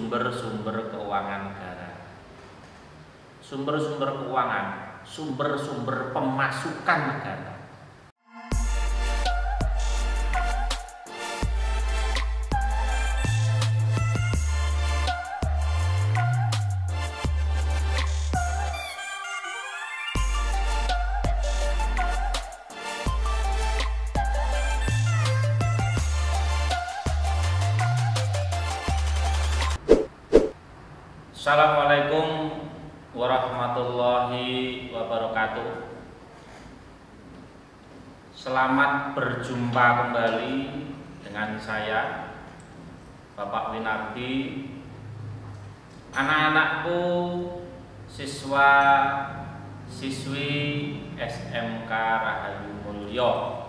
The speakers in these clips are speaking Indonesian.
sumber-sumber keuangan negara. Sumber-sumber keuangan, sumber-sumber pemasukan negara. Assalamualaikum warahmatullahi wabarakatuh. Selamat berjumpa kembali dengan saya, Bapak Winardi. Anak-anakku, siswa siswi SMK Rahayu Mulyo.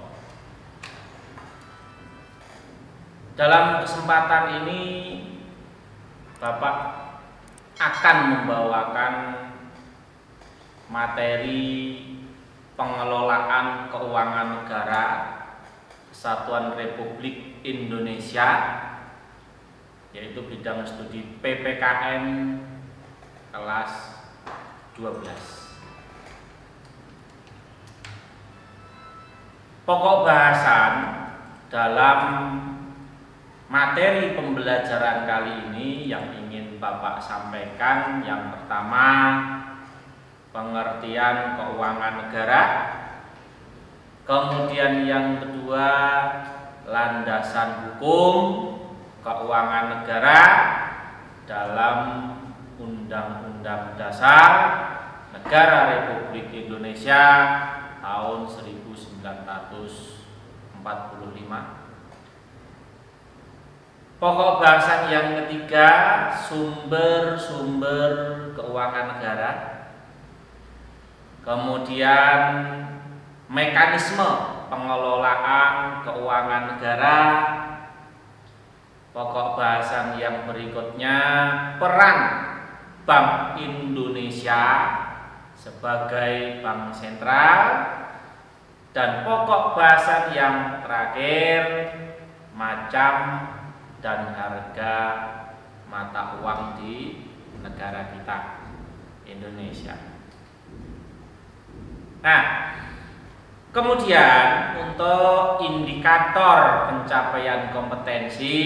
Dalam kesempatan ini Bapak akan membawakan materi pengelolaan keuangan negara Kesatuan Republik Indonesia, yaitu bidang studi PPKN kelas 12. Pokok bahasan dalam materi pembelajaran kali ini yang ingin Bapak sampaikan, yang pertama, pengertian keuangan negara. Kemudian yang kedua, landasan hukum keuangan negara dalam Undang-Undang Dasar Negara Republik Indonesia tahun 1945. Pokok bahasan yang ketiga, sumber-sumber keuangan negara. Kemudian mekanisme pengelolaan keuangan negara. Pokok bahasan yang berikutnya, peran Bank Indonesia sebagai bank sentral. Dan pokok bahasan yang terakhir, macam dan harga mata uang di negara kita, Indonesia. Nah, kemudian untuk indikator pencapaian kompetensi,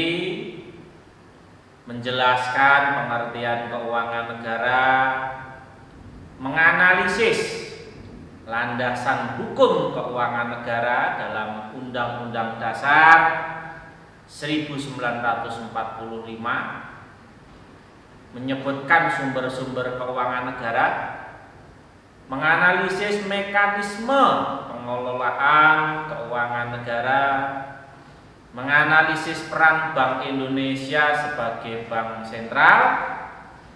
menjelaskan pengertian keuangan negara, menganalisis landasan hukum keuangan negara dalam Undang-Undang Dasar 1945, menyebutkan sumber-sumber keuangan negara, menganalisis mekanisme pengelolaan keuangan negara, menganalisis peran Bank Indonesia sebagai bank sentral,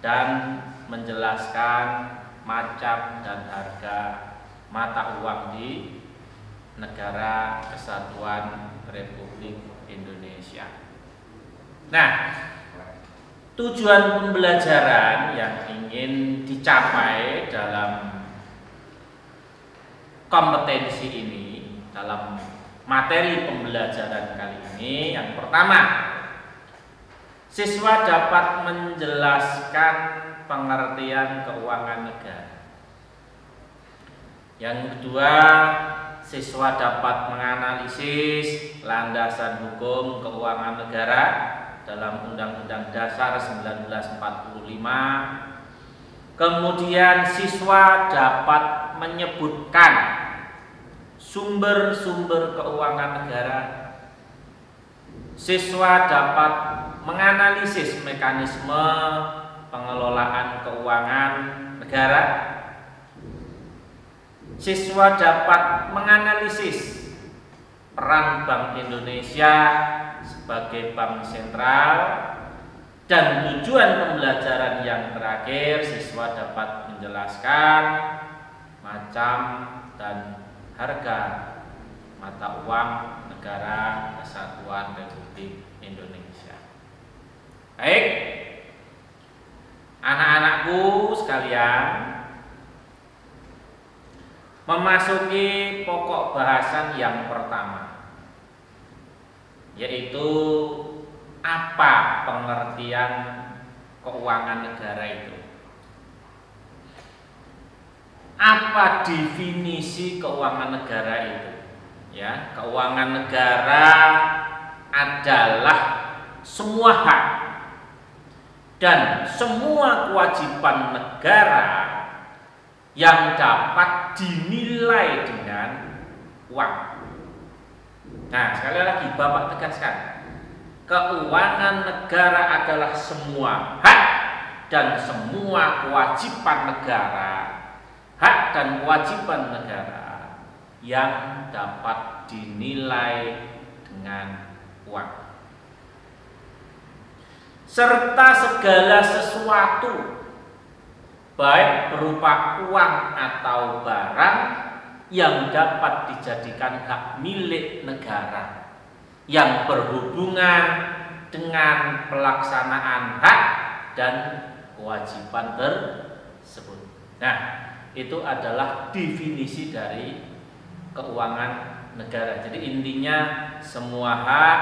dan menjelaskan macam dan harga mata uang di negara Kesatuan Republik Indonesia. Nah, tujuan pembelajaran yang ingin dicapai dalam kompetensi ini, dalam materi pembelajaran kali ini, yang pertama, siswa dapat menjelaskan pengertian keuangan negara. Yang kedua, siswa dapat menganalisis landasan hukum keuangan negara dalam Undang-Undang Dasar 1945. Kemudian siswa dapat menyebutkan sumber-sumber keuangan negara. Siswa dapat menganalisis mekanisme pengelolaan keuangan negara. Siswa dapat menganalisis peran Bank Indonesia sebagai bank sentral, dan tujuan pembelajaran yang terakhir, siswa dapat menjelaskan macam dan harga mata uang negara Kesatuan Republik Indonesia. Baik, anak-anakku sekalian, memasuki pokok bahasan yang pertama, yaitu apa pengertian keuangan negara itu. Apa definisi keuangan negara itu? Ya, keuangan negara adalah semua hak dan semua kewajiban negara yang dapat dinilai dengan uang. Nah, sekali lagi Bapak tegaskan, keuangan negara adalah semua hak dan semua kewajiban negara, hak dan kewajiban negara yang dapat dinilai dengan uang, serta segala sesuatu baik berupa uang atau barang yang dapat dijadikan hak milik negara yang berhubungan dengan pelaksanaan hak dan kewajiban tersebut. Nah, itu adalah definisi dari keuangan negara. Jadi intinya semua hak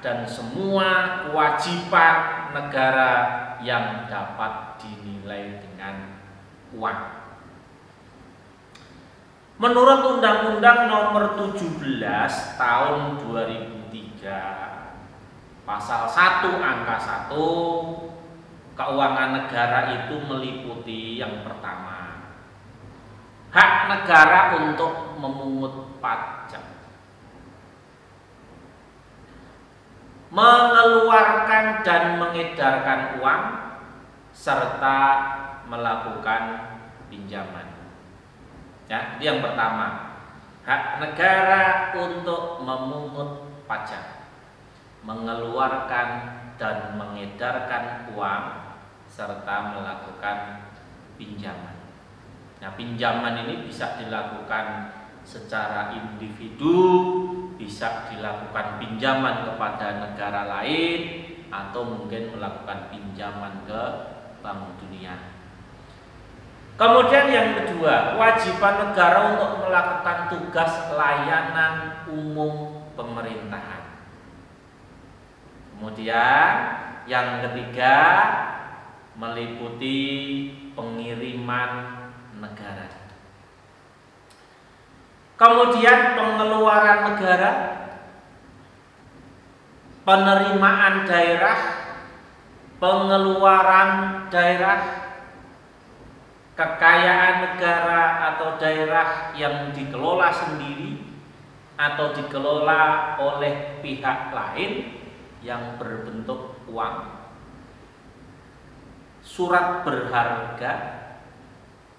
dan semua kewajiban negara yang dapat dinilai dengan uang. Menurut Undang-Undang Nomor 17 Tahun 2003 Pasal 1 Angka 1, keuangan negara itu meliputi yang pertama, hak negara untuk memungut pajak, mengeluarkan dan mengedarkan uang, serta melakukan pinjaman. Ya, itu yang pertama, hak negara untuk memungut pajak, mengeluarkan dan mengedarkan uang, serta melakukan pinjaman. Nah, pinjaman ini bisa dilakukan secara individu, bisa dilakukan pinjaman kepada negara lain, atau mungkin melakukan pinjaman ke Bank Dunia. Kemudian yang kedua, kewajiban negara untuk melakukan tugas layanan umum pemerintahan. Kemudian yang ketiga, meliputi pengiriman negara. Kemudian pengeluaran negara, penerimaan daerah, pengeluaran daerah, kekayaan negara atau daerah yang dikelola sendiri atau dikelola oleh pihak lain yang berbentuk uang, surat berharga,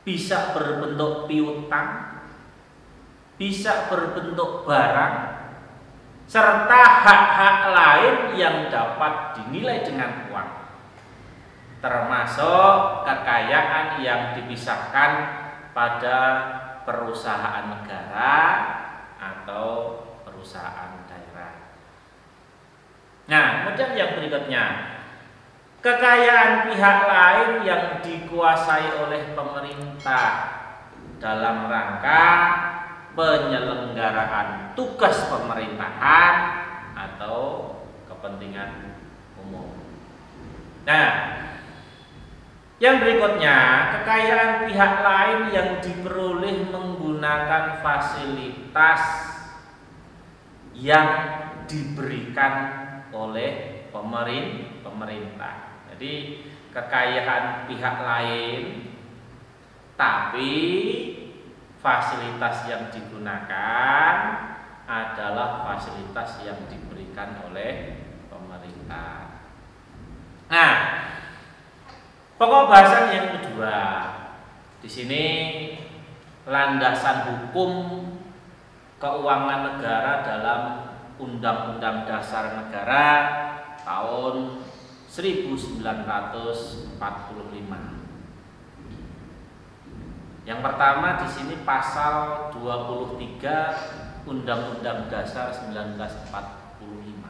bisa berbentuk piutang, bisa berbentuk barang, serta hak-hak lain yang dapat dinilai dengan uang, termasuk kekayaan yang dipisahkan pada perusahaan negara atau perusahaan daerah. Nah, kemudian yang berikutnya, kekayaan pihak lain yang dikuasai oleh pemerintah dalam rangka penyelenggaraan tugas pemerintahan atau kepentingan umum. Nah, yang berikutnya, kekayaan pihak lain yang diperoleh menggunakan fasilitas yang diberikan oleh pemerintah. Jadi kekayaan pihak lain, tapi fasilitas yang digunakan adalah fasilitas yang diberikan oleh pemerintah. Nah, pokok bahasan yang kedua, di sini landasan hukum keuangan negara dalam Undang-Undang Dasar Negara tahun 1945. Yang pertama di sini pasal 23 Undang-Undang Dasar 1945.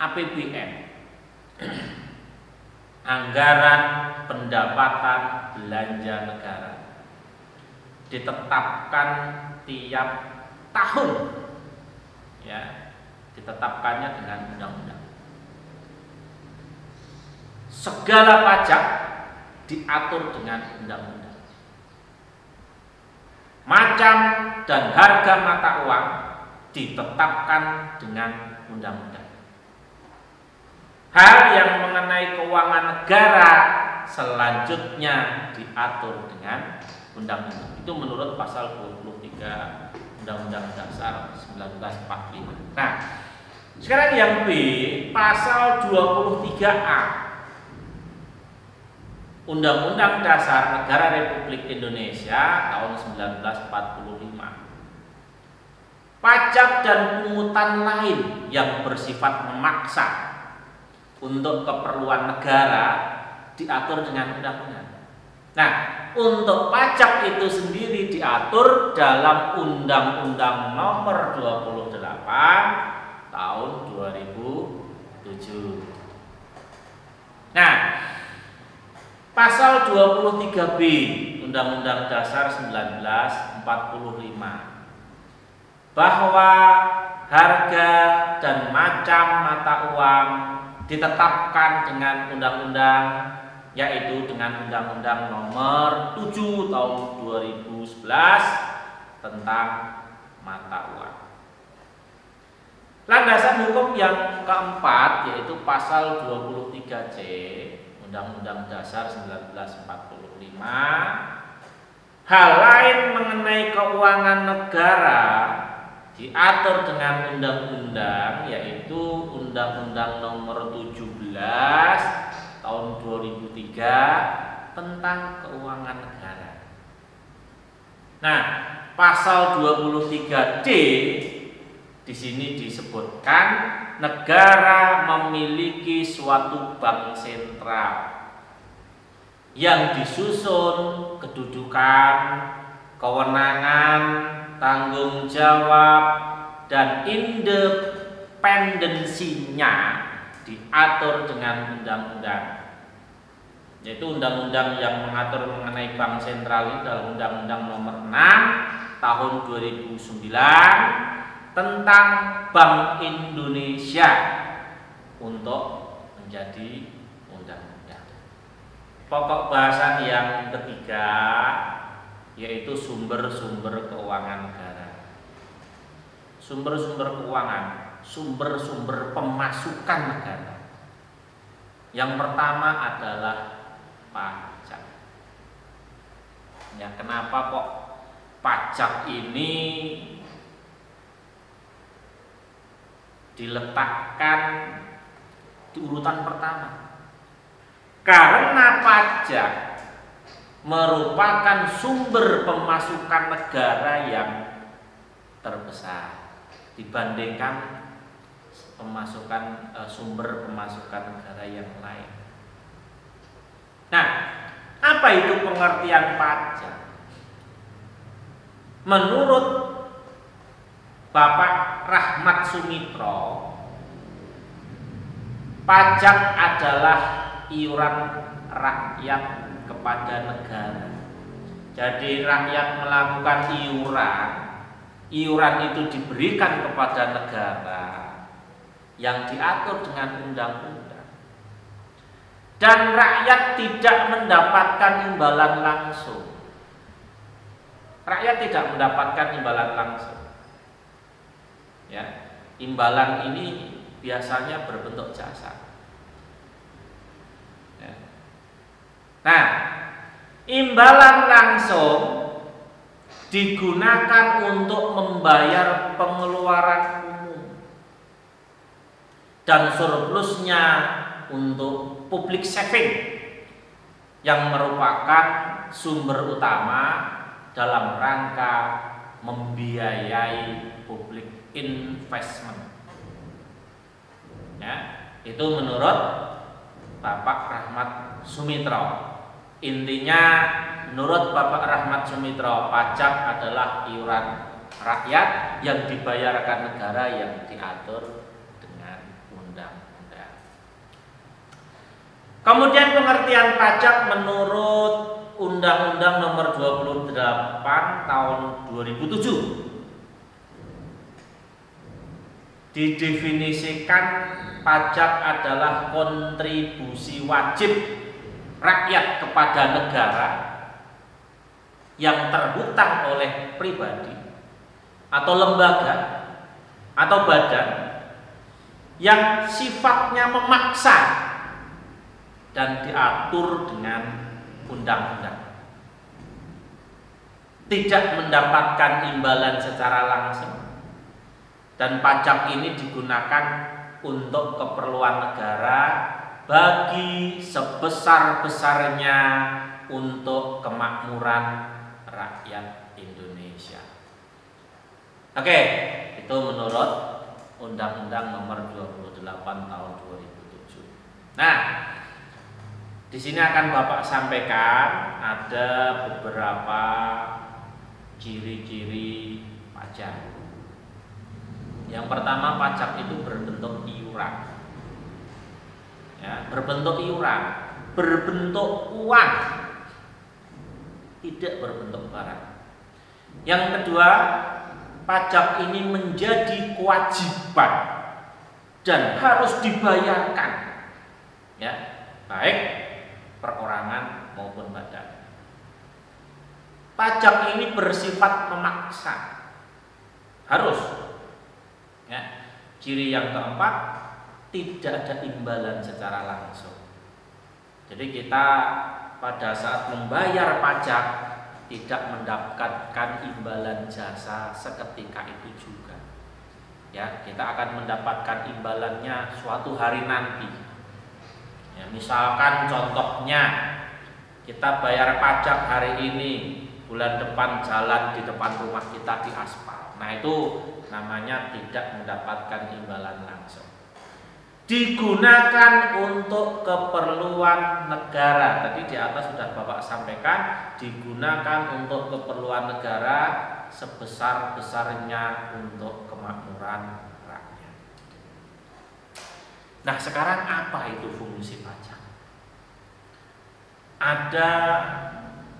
APBN. Anggaran pendapatan belanja negara ditetapkan tiap tahun, ya, ditetapkannya dengan undang-undang. segala pajak diatur dengan undang-undang. Macam dan harga mata uang ditetapkan dengan undang-undang. Hal yang mengenai keuangan negara selanjutnya diatur dengan undang-undang. Itu menurut pasal 23 Undang-Undang Dasar 1945. Nah, sekarang yang B, pasal 23A Undang-Undang Dasar Negara Republik Indonesia tahun 1945. Pajak dan pungutan lain yang bersifat memaksa untuk keperluan negara diatur dengan undang-undang. Nah, untuk pajak itu sendiri diatur dalam Undang-Undang Nomor 28 tahun 2007. Nah, pasal 23B Undang-Undang Dasar 1945 bahwa harga dan macam mata uang ditetapkan dengan undang-undang, yaitu dengan Undang-Undang Nomor 7 tahun 2011 tentang mata uang. Landasan hukum yang keempat yaitu pasal 23C Undang-Undang Dasar 1945. Hal lain mengenai keuangan negara diatur dengan undang-undang, yaitu Undang-Undang Nomor 17 tahun 2003 tentang keuangan negara. Nah, pasal 23D di sini disebutkan negara memiliki suatu bank sentral yang disusun kedudukan, kewenangan, tanggung jawab, dan independensinya diatur dengan undang-undang. Yaitu undang-undang yang mengatur mengenai bank sentral ini dalam Undang-Undang Nomor 6 tahun 2009 tentang Bank Indonesia untuk menjadi undang-undang. Pokok bahasan yang ketiga yaitu sumber-sumber keuangan negara. Sumber-sumber keuangan, sumber-sumber pemasukan negara. Yang pertama adalah pajak. Ya, kenapa kok pajak ini diletakkan di urutan pertama? Karena pajak merupakan sumber pemasukan negara yang terbesar dibandingkan sumber pemasukan negara yang lain. Nah, apa itu pengertian pajak? Menurut Bapak Rahmat Sumitro, pajak adalah iuran rakyat kepada negara. Jadi rakyat melakukan iuran itu diberikan kepada negara yang diatur dengan undang-undang. Dan rakyat tidak mendapatkan imbalan langsung. Rakyat tidak mendapatkan imbalan langsung. Ya, imbalan ini biasanya berbentuk jasa. Ya. Nah, imbalan langsung digunakan untuk membayar pengeluaran umum dan surplusnya untuk public saving yang merupakan sumber utama dalam rangka membiayai public investment. Ya, itu menurut Bapak Rahmat Sumitro. Intinya menurut Bapak Rahmat Sumitro, pajak adalah iuran rakyat yang dibayarkan negara yang diatur dengan undang-undang. Kemudian pengertian pajak menurut Undang-Undang Nomor 28 tahun 2007 didefinisikan pajak adalah kontribusi wajib rakyat kepada negara yang terhutang oleh pribadi atau lembaga atau badan yang sifatnya memaksa dan diatur dengan undang-undang, tidak mendapatkan imbalan secara langsung, dan pajak ini digunakan untuk keperluan negara bagi sebesar-besarnya untuk kemakmuran rakyat Indonesia. Oke, itu menurut Undang-Undang Nomor 28 Tahun 2007. Nah, di sini akan Bapak sampaikan ada beberapa ciri-ciri pajak. Yang pertama, pajak itu berbentuk iuran. Ya, berbentuk iuran, berbentuk uang, tidak berbentuk barang. Yang kedua, pajak ini menjadi kewajiban dan harus dibayarkan, ya, baik perorangan maupun badan. Pajak ini bersifat memaksa, harus. Ya. Ciri yang keempat, tidak ada imbalan secara langsung. Jadi kita pada saat membayar pajak tidak mendapatkan imbalan jasa seketika itu juga. Ya, kita akan mendapatkan imbalannya suatu hari nanti. Ya, misalkan contohnya kita bayar pajak hari ini, bulan depan jalan di depan rumah kita diaspal. Nah, itu namanya tidak mendapatkan imbalan langsung. Digunakan untuk keperluan negara. Tadi di atas sudah Bapak sampaikan, digunakan untuk keperluan negara sebesar-besarnya untuk kemakmuran rakyat. Nah, sekarang apa itu fungsi pajak? Ada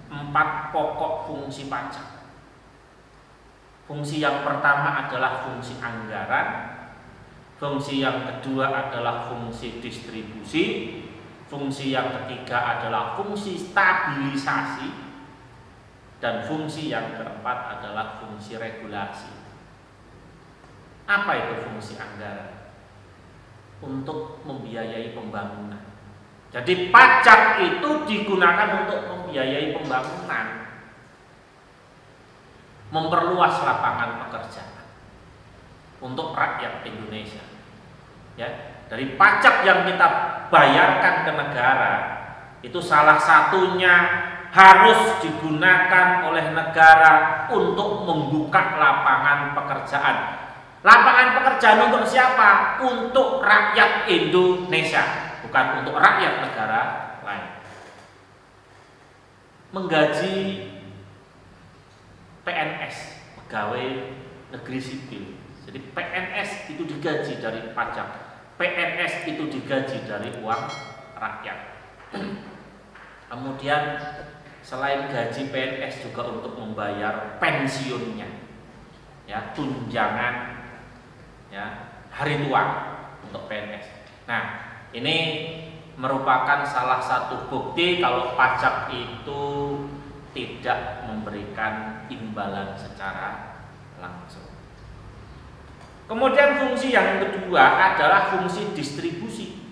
4 pokok fungsi pajak. Fungsi yang pertama adalah fungsi anggaran, fungsi yang kedua adalah fungsi distribusi, fungsi yang ketiga adalah fungsi stabilisasi, dan fungsi yang keempat adalah fungsi regulasi. Apa itu fungsi anggaran? Untuk membiayai pembangunan. Jadi pajak itu digunakan untuk membiayai pembangunan, memperluas lapangan pekerjaan untuk rakyat Indonesia. Ya, dari pajak yang kita bayarkan ke negara itu salah satunya harus digunakan oleh negara untuk membuka lapangan pekerjaan. Lapangan pekerjaan untuk siapa? Untuk rakyat Indonesia, bukan untuk rakyat negara lain. Menggaji PNS, pegawai negeri sipil. Jadi PNS itu digaji dari pajak, PNS itu digaji dari uang rakyat. Kemudian selain gaji PNS juga untuk membayar pensiunnya, ya, tunjangan, ya, hari tua untuk PNS. Nah, ini merupakan salah satu bukti kalau pajak itu tidak memberikan imbalan secara langsung. Kemudian fungsi yang kedua adalah fungsi distribusi.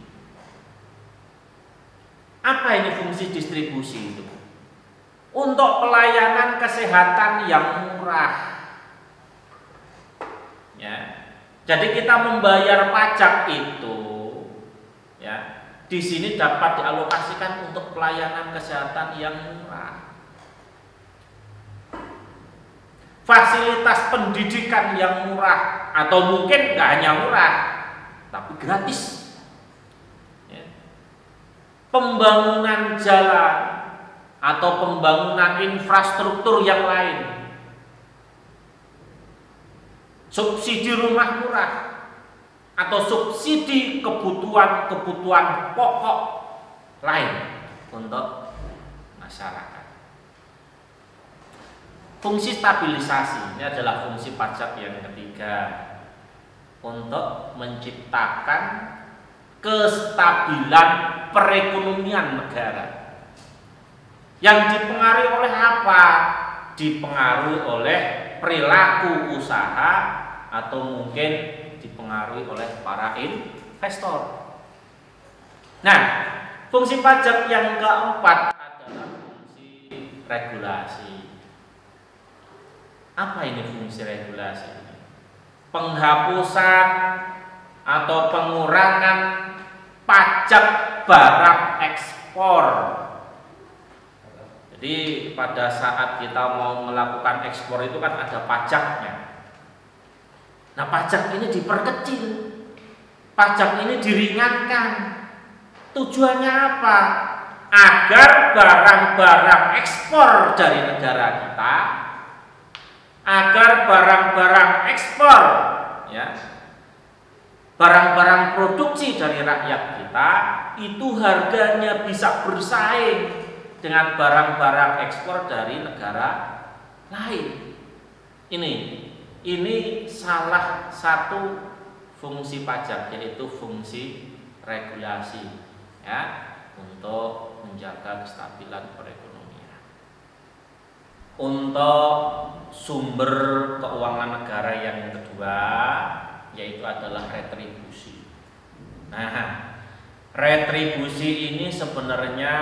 Apa ini fungsi distribusi itu? Untuk pelayanan kesehatan yang murah. Ya. Jadi kita membayar pajak itu, ya, di sini dapat dialokasikan untuk pelayanan kesehatan yang murah. Fasilitas pendidikan yang murah, atau mungkin nggak hanya murah, tapi gratis. Ya. Pembangunan jalan atau pembangunan infrastruktur yang lain, subsidi rumah murah, atau subsidi kebutuhan-kebutuhan pokok lain untuk masyarakat. Fungsi stabilisasi ini adalah fungsi pajak yang ketiga, untuk menciptakan kestabilan perekonomian negara. Yang dipengaruhi oleh apa? Dipengaruhi oleh perilaku usaha atau mungkin dipengaruhi oleh para investor. Nah, fungsi pajak yang keempat adalah fungsi regulasi. Apa ini fungsi regulasi? Penghapusan atau pengurangan pajak barang ekspor. Jadi pada saat kita mau melakukan ekspor itu kan ada pajaknya. Nah, pajak ini diperkecil, pajak ini diringankan. Tujuannya apa? Agar barang-barang ekspor dari negara kita, agar barang-barang ekspor, ya, barang-barang produksi dari rakyat kita itu harganya bisa bersaing dengan barang-barang ekspor dari negara lain. Ini salah satu fungsi pajak, yaitu fungsi regulasi, ya, untuk menjaga kestabilan perekonomian. Untuk sumber keuangan negara yang kedua yaitu adalah retribusi. Nah, retribusi ini sebenarnya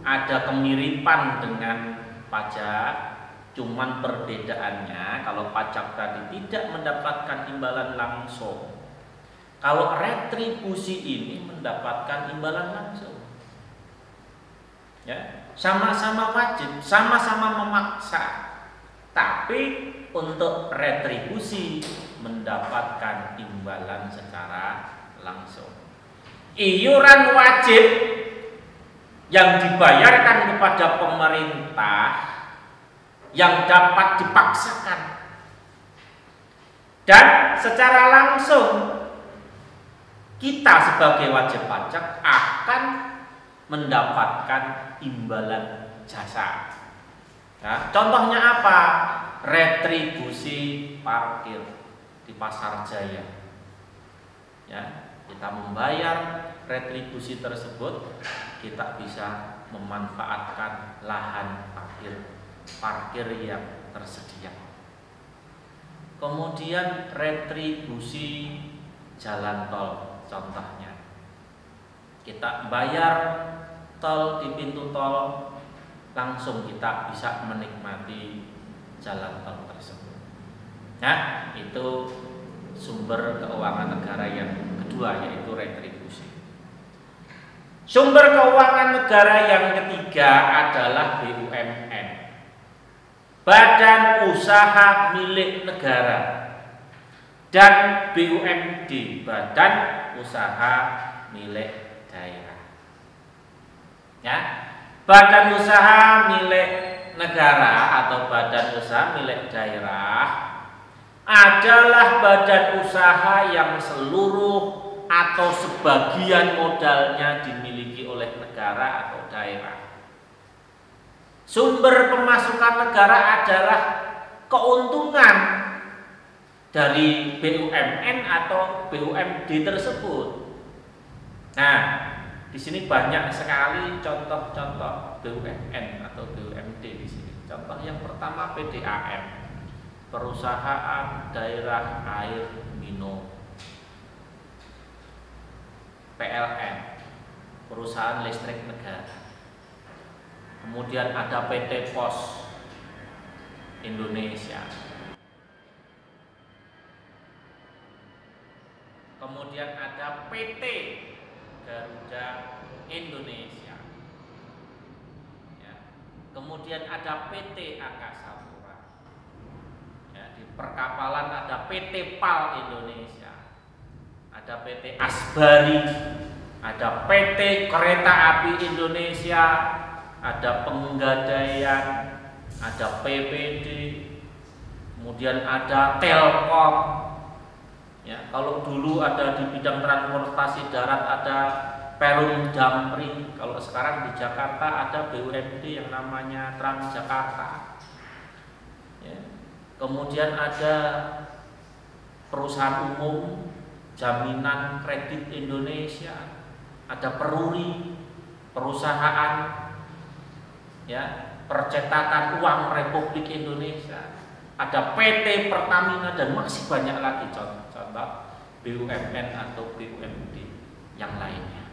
ada kemiripan dengan pajak, cuman perbedaannya kalau pajak tadi tidak mendapatkan imbalan langsung. Kalau retribusi ini mendapatkan imbalan langsung, ya, sama-sama wajib, sama-sama memaksa, tapi untuk retribusi mendapatkan imbalan secara langsung. Iuran wajib yang dibayarkan kepada pemerintah yang dapat dipaksakan dan secara langsung kita sebagai wajib pajak akan mendapatkan imbalan jasa. Nah, contohnya apa? Retribusi parkir di pasar jaya. Ya, kita membayar retribusi tersebut, kita bisa memanfaatkan lahan parkir yang tersedia. Kemudian retribusi jalan tol. Contohnya, kita bayar tol di pintu tol, langsung kita bisa menikmati jalan tol tersebut. Nah, itu sumber keuangan negara yang kedua, yaitu retribusi. Sumber keuangan negara yang ketiga adalah BUMN, Badan Usaha Milik Negara, dan BUMD, Badan Usaha Milik Daerah. Ya, Badan Usaha Milik Negara atau Badan Usaha Milik Daerah adalah badan usaha yang seluruh atau sebagian modalnya dimiliki oleh negara atau daerah. Sumber pemasukan negara adalah keuntungan dari BUMN atau BUMD tersebut. Nah, di sini banyak sekali contoh-contoh BUMN atau BUMD di sini. Contoh yang pertama PDAM, Perusahaan Daerah Air Minum. PLN, Perusahaan Listrik Negara. Kemudian ada PT Pos Indonesia. Kemudian ada PT Garuda Indonesia. Ya. Kemudian ada PT Angkasa Pura. Ya, di perkapalan ada PT PAL Indonesia. Ada PT Asbari, ada PT Kereta Api Indonesia, ada Penggadaian, ada PPD, kemudian ada Telkom. Ya, kalau dulu ada di bidang transportasi darat ada Perum Damri, kalau sekarang di Jakarta ada BUMD yang namanya Transjakarta. Ya. Kemudian ada perusahaan umum Jaminan Kredit Indonesia, ada Peruri, perusahaan ya, percetakan uang Republik Indonesia, ada PT Pertamina, dan masih banyak lagi contoh-contoh BUMN atau BUMD yang lainnya.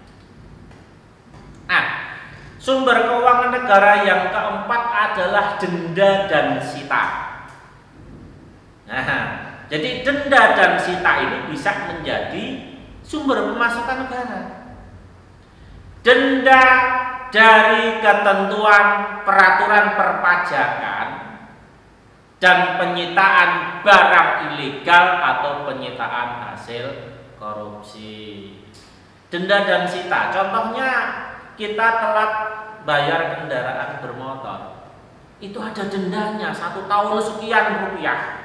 Nah, sumber keuangan negara yang keempat adalah denda dan sita. Nah, jadi denda dan sita ini bisa menjadi sumber pemasukan negara. Denda dari ketentuan peraturan perpajakan dan penyitaan barang ilegal atau penyitaan hasil korupsi. Denda dan sita, contohnya kita telat bayar kendaraan bermotor, itu ada dendanya 1 tahun sekian rupiah.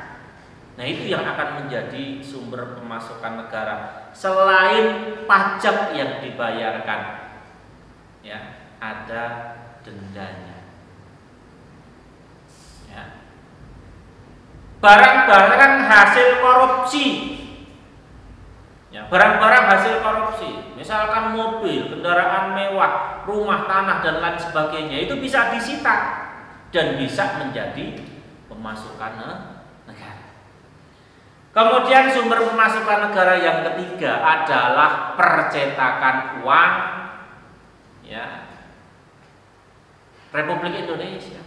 Nah, itu yang akan menjadi sumber pemasukan negara selain pajak yang dibayarkan, ya, ada dendanya. Ya. Barang-barang hasil korupsi, ya, barang-barang hasil korupsi, misalkan mobil, kendaraan mewah, rumah, tanah, dan lain sebagainya, itu bisa disita dan bisa menjadi pemasukan negara. Kemudian sumber pemasukan negara yang ketiga adalah percetakan uang, ya, Republik Indonesia.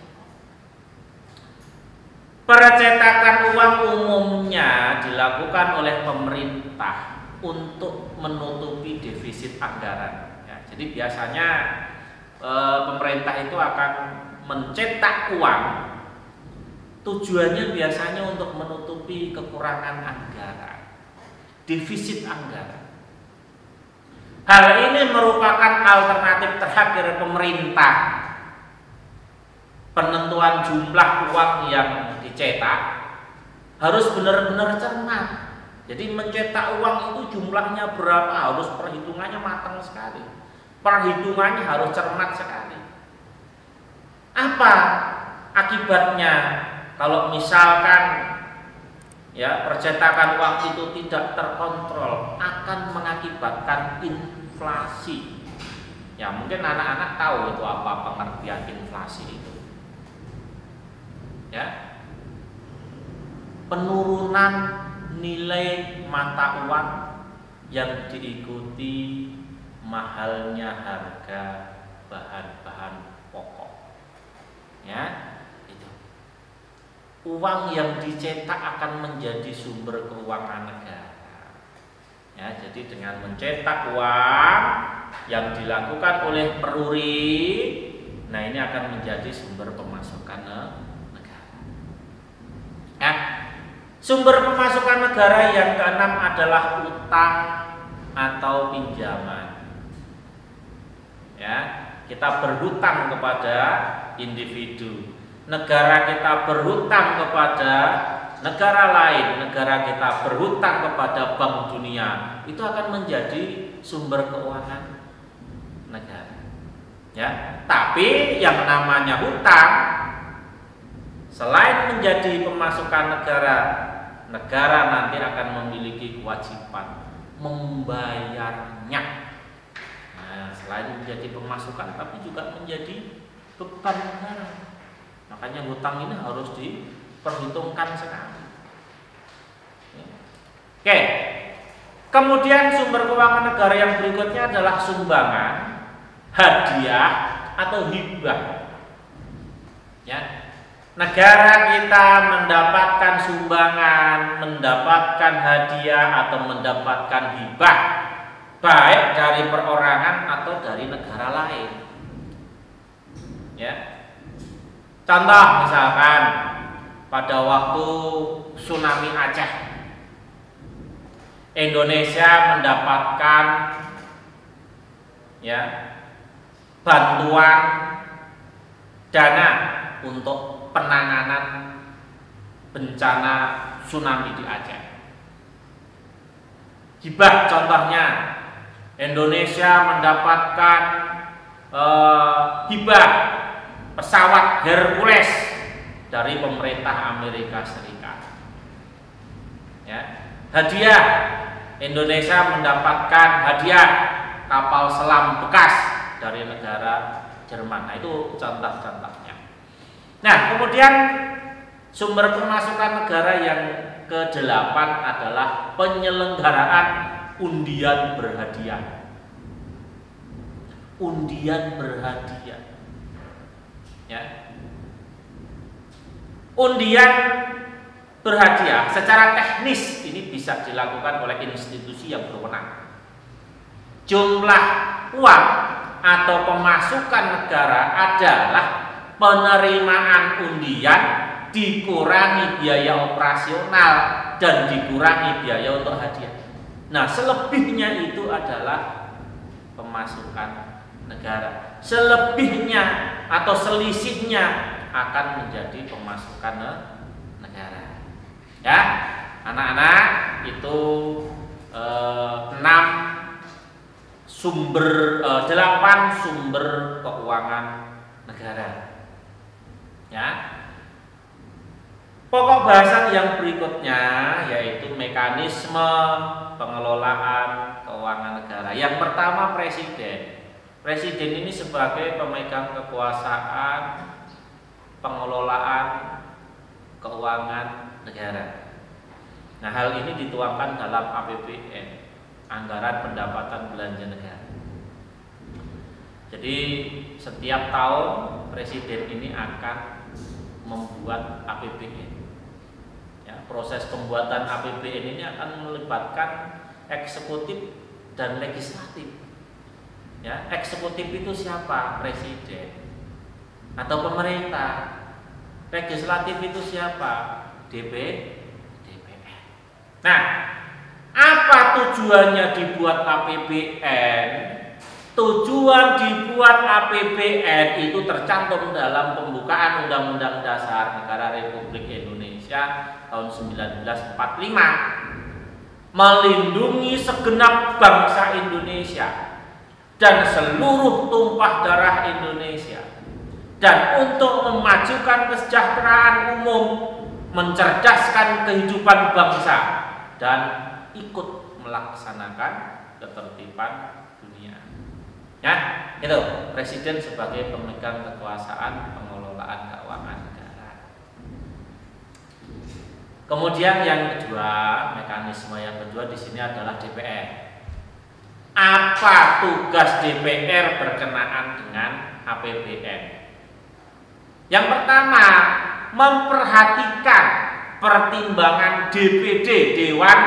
Percetakan uang umumnya dilakukan oleh pemerintah untuk menutupi defisit anggaran. Ya, jadi biasanya pemerintah itu akan mencetak uang, tujuannya biasanya untuk menutupi kekurangan anggaran, defisit anggaran. Hal ini merupakan alternatif terakhir pemerintah. Penentuan jumlah uang yang dicetak harus benar-benar cermat. Jadi mencetak uang itu jumlahnya berapa, harus perhitungannya matang sekali. Perhitungannya harus cermat sekali. Apa akibatnya kalau misalkan, ya, percetakan uang itu tidak terkontrol? Akan mengakibatkan inflasi. Ya, mungkin anak-anak tahu itu apa pengertian inflasi itu. Ya, penurunan nilai mata uang yang diikuti mahalnya harga bahan-bahan pokok. Ya, itu. Uang yang dicetak akan menjadi sumber keuangan negara. Ya, jadi dengan mencetak uang yang dilakukan oleh Peruri, nah ini akan menjadi sumber pemasukan negara. Nah, sumber pemasukan negara yang keenam adalah utang atau pinjaman. Ya, kita berhutang kepada individu. Negara kita berhutang kepada negara lain, negara kita berhutang kepada Bank Dunia, itu akan menjadi sumber keuangan negara. Ya, tapi yang namanya hutang, selain menjadi pemasukan negara, negara nanti akan memiliki kewajiban membayarnya. Nah, selain menjadi pemasukan, tapi juga menjadi beban negara. Makanya hutang ini harus diperhitungkan sekali. Oke. Kemudian sumber keuangan negara yang berikutnya adalah sumbangan, hadiah atau hibah. Ya. Negara kita mendapatkan sumbangan, mendapatkan hadiah atau mendapatkan hibah, baik dari perorangan atau dari negara lain. Ya. Contoh misalkan pada waktu tsunami Aceh, Indonesia mendapatkan, ya, bantuan dana untuk penanganan bencana tsunami di Aceh. Hibah contohnya, Indonesia mendapatkan hibah pesawat Hercules dari pemerintah Amerika Serikat. Ya. Hadiah, Indonesia mendapatkan hadiah kapal selam bekas dari negara Jerman. Nah, itu contoh-contohnya. Nah, kemudian sumber pemasukan negara yang ke-8 adalah penyelenggaraan undian berhadiah. Undian berhadiah. Ya. Undian berhadiah secara teknis ini bisa dilakukan oleh institusi yang berwenang. Jumlah uang atau pemasukan negara adalah penerimaan undian dikurangi biaya operasional dan dikurangi biaya untuk hadiah. Nah, selebihnya itu adalah pemasukan negara. Selebihnya atau selisihnya akan menjadi pemasukan negara. Ya, anak-anak, itu 8 sumber keuangan negara. Ya. Pokok bahasan yang berikutnya yaitu mekanisme pengelolaan keuangan negara. Yang pertama, presiden. Presiden ini sebagai pemegang kekuasaan pengelolaan keuangan negara. Nah, hal ini dituangkan dalam APBN, anggaran pendapatan belanja negara. Jadi setiap tahun presiden ini akan membuat APBN. Ya, proses pembuatan APBN ini akan melibatkan eksekutif dan legislatif. Ya, eksekutif itu siapa? Presiden atau pemerintah. Legislatif itu siapa? DPR. Nah, apa tujuannya dibuat APBN? Tujuan dibuat APBN itu tercantum dalam pembukaan Undang-Undang Dasar Negara Republik Indonesia tahun 1945, melindungi segenap bangsa Indonesia dan seluruh tumpah darah Indonesia, dan untuk memajukan kesejahteraan umum, mencerdaskan kehidupan bangsa, dan ikut melaksanakan ketertiban dunia. Ya, itu presiden sebagai pemegang kekuasaan pengelolaan keuangan negara. Kemudian yang kedua, mekanisme yang kedua di sini adalah DPR. Apa tugas DPR berkenaan dengan APBN? Yang pertama, memperhatikan pertimbangan DPD, Dewan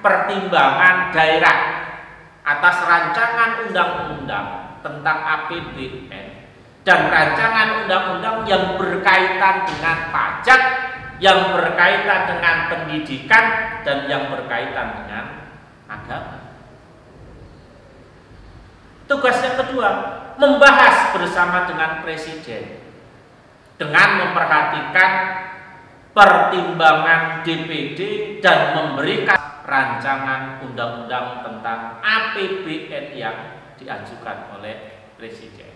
Pertimbangan Daerah, atas rancangan undang-undang tentang APBN dan rancangan undang-undang yang berkaitan dengan pajak, yang berkaitan dengan pendidikan, dan yang berkaitan dengan agama. Tugas yang kedua, membahas bersama dengan presiden dengan memperhatikan pertimbangan DPD dan memberikan rancangan undang-undang tentang APBN yang diajukan oleh presiden.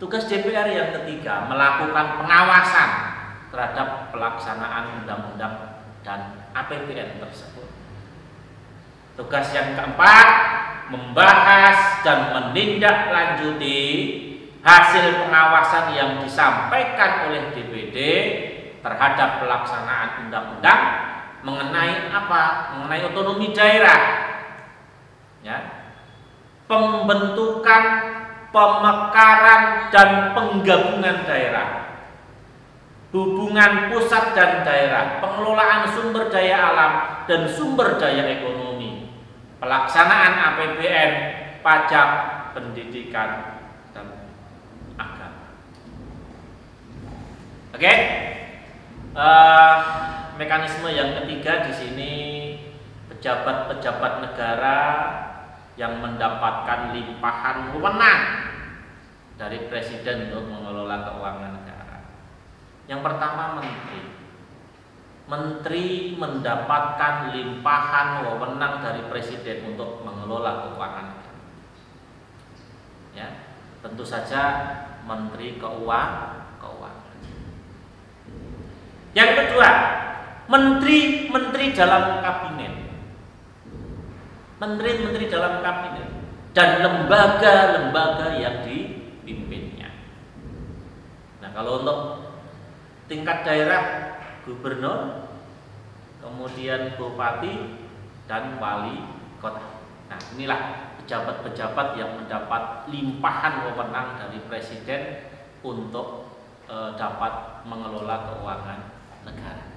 Tugas DPR yang ketiga, melakukan pengawasan terhadap pelaksanaan undang-undang dan APBN tersebut. Tugas yang keempat, membahas dan menindaklanjuti hasil pengawasan yang disampaikan oleh DPD terhadap pelaksanaan undang-undang mengenai apa? Mengenai otonomi daerah, ya, pembentukan, pemekaran dan penggabungan daerah, hubungan pusat dan daerah, pengelolaan sumber daya alam dan sumber daya ekonomi, pelaksanaan APBN, pajak, pendidikan, dan agama. Oke, mekanisme yang ketiga di sini, pejabat-pejabat negara yang mendapatkan limpahan wewenang dari presiden untuk mengelola keuangan negara. Yang pertama, menteri. Menteri mendapatkan limpahan wewenang dari presiden untuk mengelola keuangan negara. Ya, tentu saja menteri keuangan. Yang kedua, menteri dalam kabinet. menteri-menteri dalam kabinet, dan lembaga-lembaga yang dipimpinnya. Nah, kalau untuk tingkat daerah, gubernur, kemudian bupati, dan wali kota. Nah, inilah pejabat-pejabat yang mendapat limpahan wewenang dari presiden untuk dapat mengelola keuangan negara.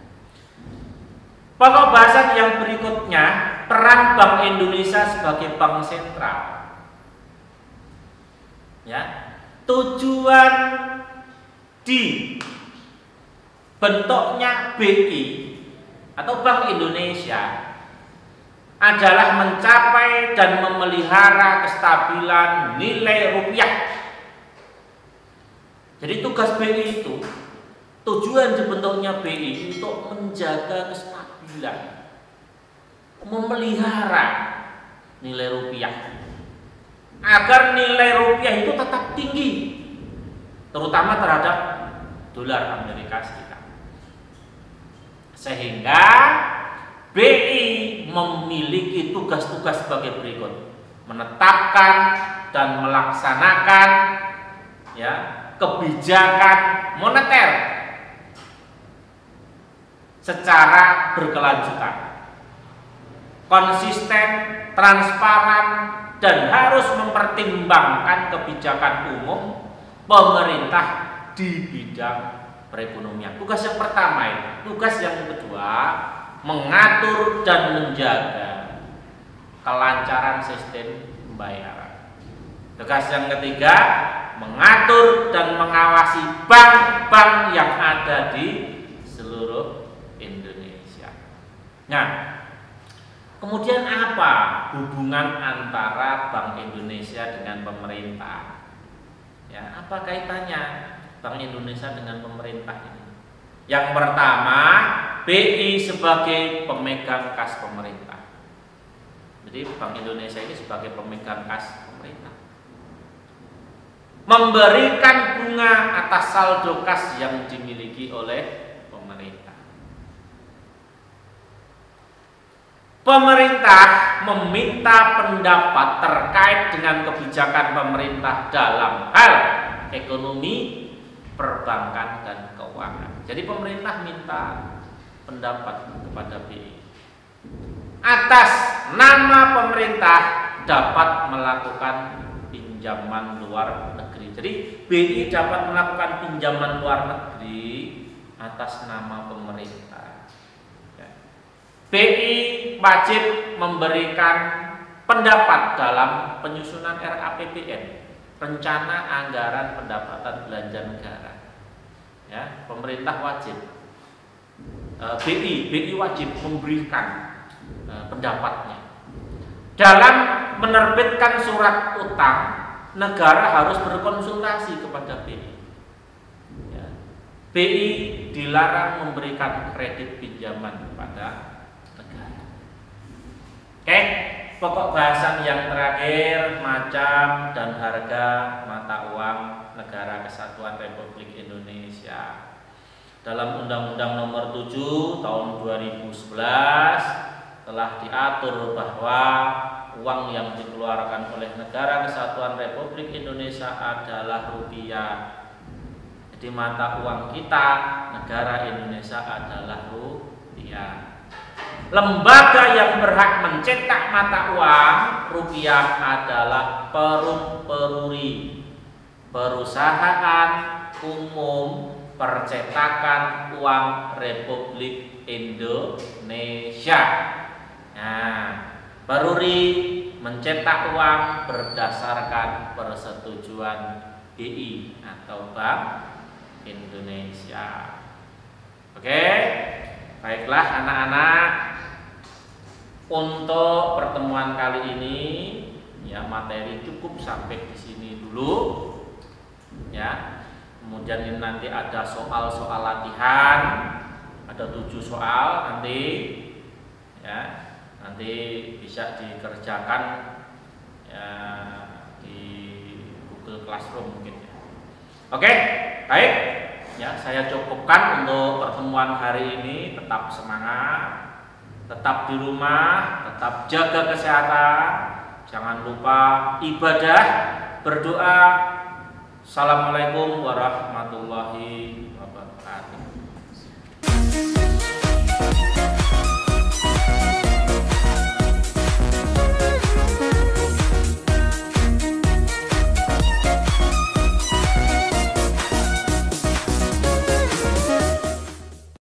Pokok bahasan yang berikutnya, peran Bank Indonesia sebagai bank sentral. Ya, tujuan dibentuknya BI atau Bank Indonesia adalah mencapai dan memelihara kestabilan nilai rupiah. Jadi tugas BI itu, tujuan dibentuknya BI untuk menjaga kestabilan, memelihara nilai rupiah, agar nilai rupiah itu tetap tinggi, terutama terhadap dolar Amerika Serikat. Sehingga BI memiliki tugas-tugas sebagai berikut: menetapkan dan melaksanakan kebijakan moneter secara berkelanjutan, konsisten, transparan, dan harus mempertimbangkan kebijakan umum pemerintah di bidang perekonomian. Tugas yang pertama itu. Tugas yang kedua, mengatur dan menjaga kelancaran sistem pembayaran. Tugas yang ketiga, mengatur dan mengawasi bank-bank yang ada di seluruh Indonesia. Nah, kemudian apa hubungan antara Bank Indonesia dengan pemerintah? Ya, apa kaitannya Bank Indonesia dengan pemerintah ini? Yang pertama, BI sebagai pemegang kas pemerintah. Jadi Bank Indonesia ini sebagai pemegang kas pemerintah, memberikan bunga atas saldo kas yang dimiliki oleh pemerintah. Pemerintah meminta pendapat terkait dengan kebijakan pemerintah dalam hal ekonomi, perbankan, dan keuangan. Jadi pemerintah minta pendapat kepada BI. Atas nama pemerintah dapat melakukan pinjaman luar negeri. Jadi BI dapat melakukan pinjaman luar negeri atas nama pemerintah. BI wajib memberikan pendapat dalam penyusunan RAPBN, rencana anggaran pendapatan belanja negara. Ya, pemerintah wajib, BI wajib memberikan pendapatnya. Dalam menerbitkan surat utang, negara harus berkonsultasi kepada BI. Ya. BI dilarang memberikan kredit pinjaman kepada negara. Oke, pokok bahasan yang terakhir, macam dan harga mata uang Negara Kesatuan Republik Indonesia. Dalam Undang-Undang Nomor 7 Tahun 2011 telah diatur bahwa uang yang dikeluarkan oleh Negara Kesatuan Republik Indonesia adalah rupiah. Jadi mata uang kita negara Indonesia adalah rupiah. Lembaga yang berhak mencetak mata uang rupiah adalah Perumperuri, Perusahaan Umum Percetakan Uang Republik Indonesia. Nah, Peruri mencetak uang berdasarkan persetujuan BI atau Bank Indonesia. Oke, baiklah anak-anak, untuk pertemuan kali ini ya materi cukup sampai di sini dulu ya. Kemudian ini nanti ada soal-soal latihan, ada 7 soal nanti ya. Nanti bisa dikerjakan ya, di Google Classroom mungkin ya. Oke, baik ya, saya cukupkan untuk pertemuan hari ini. Tetap semangat tetap di rumah, tetap jaga kesehatan, jangan lupa ibadah, berdoa. Assalamualaikum warahmatullahi wabarakatuh.